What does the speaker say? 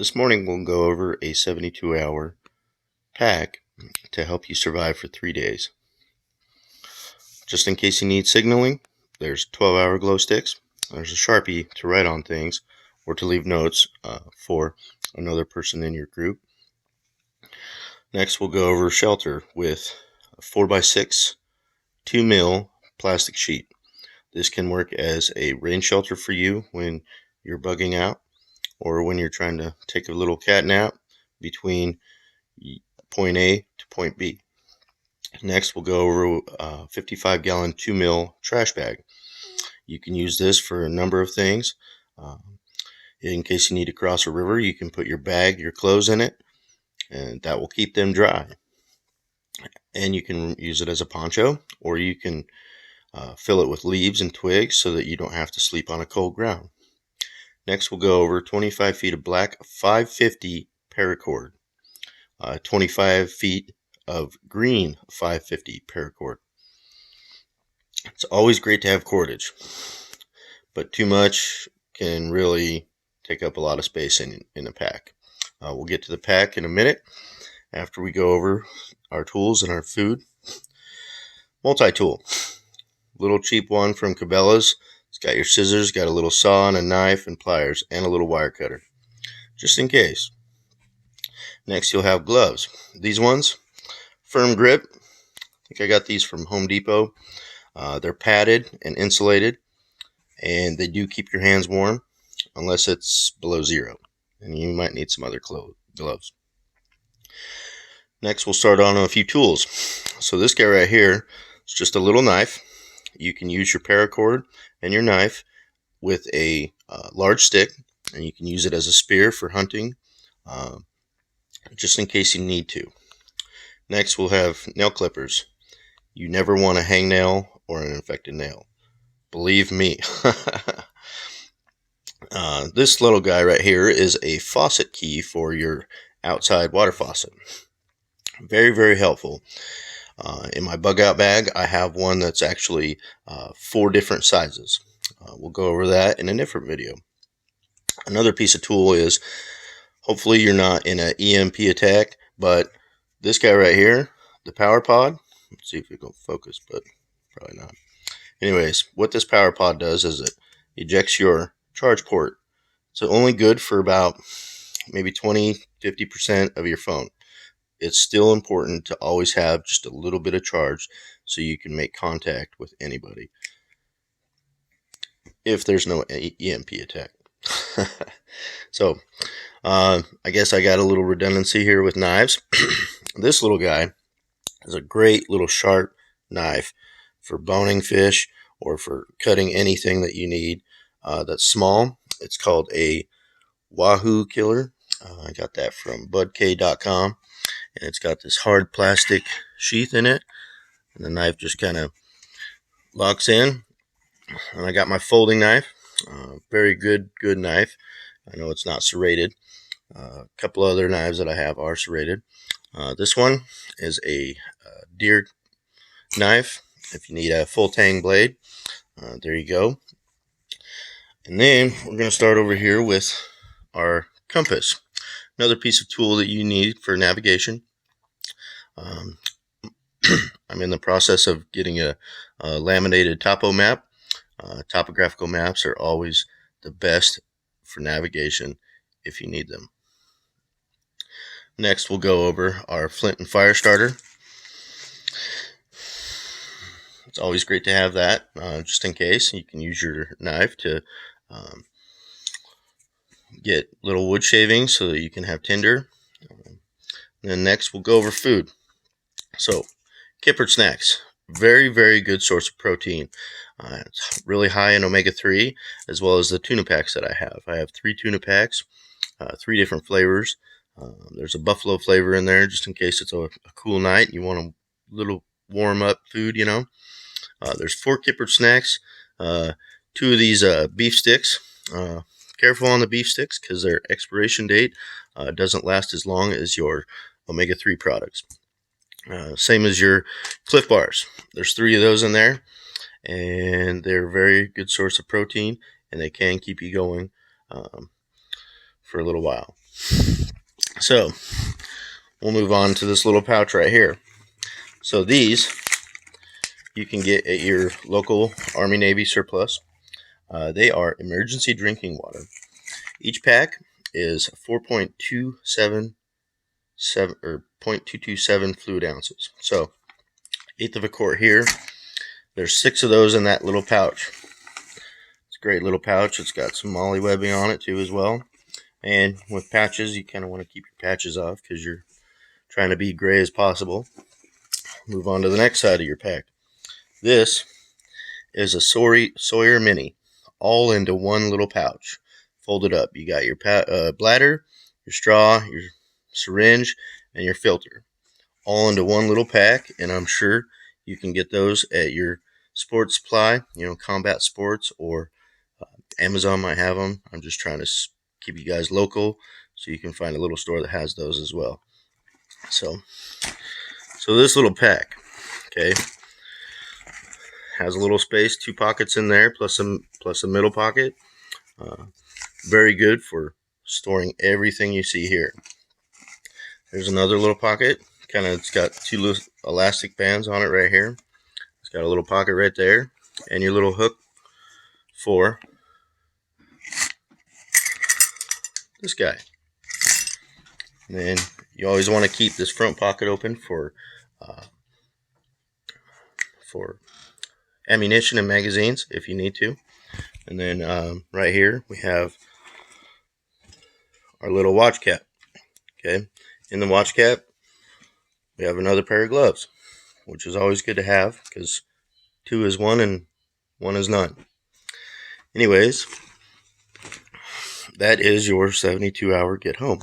This morning we'll go over a 72-hour pack to help you survive for 3 days. Just in case you need signaling, there's 12-hour glow sticks. There's a Sharpie to write on things or to leave notes for another person in your group. Next we'll go over shelter with a 4x6 2 mil plastic sheet. This can work as a rain shelter for you when you're bugging out, or when you're trying to take a little cat nap between point A to point B. Next, we'll go over a 55-gallon 2 mil trash bag. You can use this for a number of things. In case you need to cross a river, you can put your bag, your clothes in it, and that will keep them dry. And you can use it as a poncho, or you can fill it with leaves and twigs so that you don't have to sleep on a cold ground. Next, we'll go over 25 feet of black 550 paracord, 25 feet of green 550 paracord. It's always great to have cordage, but too much can really take up a lot of space in a pack. We'll get to the pack in a minute after we go over our tools and our food. Multi-tool, little cheap one from Cabela's. It's got your scissors, got a little saw and a knife and pliers, and a little wire cutter, just in case. Next, you'll have gloves. These ones, firm grip. I think I got these from Home Depot. They're padded and insulated, and they do keep your hands warm unless it's below zero, and you might need some other gloves. Next, we'll start on a few tools. So this guy right here is just a little knife. You can use your paracord and your knife with a large stick, and you can use it as a spear for hunting, just in case you need to. Next, we'll have nail clippers. You never want a hangnail or an infected nail. Believe me. This little guy right here is a faucet key for your outside water faucet. Very, very helpful. In my bug out bag, I have one that's actually 4 different sizes. We'll go over that in a different video. Another piece of tool is, hopefully you're not in an EMP attack, but this guy right here, the power pod, let's see if it will focus, but probably not. Anyways, what this power pod does is it ejects your charge port. It's only good for about maybe 20-50% of your phone. It's still important to always have just a little bit of charge so you can make contact with anybody if there's no EMP attack. So I guess I got a little redundancy here with knives. This little guy is a great little sharp knife for boning fish or for cutting anything that you need that's small. It's called a Wahoo Killer. I got that from budk.com. And it's got this hard plastic sheath in it, and the knife just kind of locks in. And I got my folding knife, very good knife. I know it's not serrated. A couple other knives that I have are serrated. This one is a deer knife. If you need a full tang blade, there you go. And then we're going to start over here with our compass. Another piece of tool that you need for navigation. I'm in the process of getting a laminated topo map. Topographical maps are always the best for navigation if you need them. Next, we'll go over our flint and fire starter. It's always great to have that, just in case. You can use your knife to get little wood shavings so that you can have tinder. And then next, we'll go over food. So, Kippert snacks, very, very good source of protein. It's really high in omega-3, as well as the tuna packs that I have. I have 3 tuna packs, 3 different flavors. There's a buffalo flavor in there, just in case it's a cool night and you want a little warm up food, you know. There's 4 Kippert snacks, 2 of these beef sticks. Careful on the beef sticks because their expiration date doesn't last as long as your omega-3 products. Same as your Cliff Bars. There's 3 of those in there, and they're a very good source of protein, and they can keep you going for a little while. So we'll move on to this little pouch right here. So these you can get at your local Army Navy surplus. They are emergency drinking water. Each pack is 4.227 or 0.227 fluid ounces. So, eighth of a quart here. There's 6 of those in that little pouch. It's a great little pouch. It's got some MOLLE webbing on it too as well. And with patches, you kind of want to keep your patches off because you're trying to be gray as possible. Move on to the next side of your pack. This is a Sawyer Mini, all into one little pouch, folded up. You got your bladder, your straw, your syringe, and your filter, all into one little pack. And I'm sure you can get those at your sports supply, Combat Sports, or Amazon might have them. I'm just trying to keep you guys local, so you can find a little store that has those as well. So this little pack, okay, has a little space, 2 pockets in there, plus a middle pocket. Very good for storing everything you see here. There's another little pocket. It's got 2 little elastic bands on it right here. It's got a little pocket right there, and your little hook for this guy. And then you always want to keep this front pocket open for ammunition and magazines if you need to. And then right here we have our little watch cap. Okay, in the watch cap we have another pair of gloves, which is always good to have because 2 is 1 and 1 is none. Anyways, that is your 72-hour get home.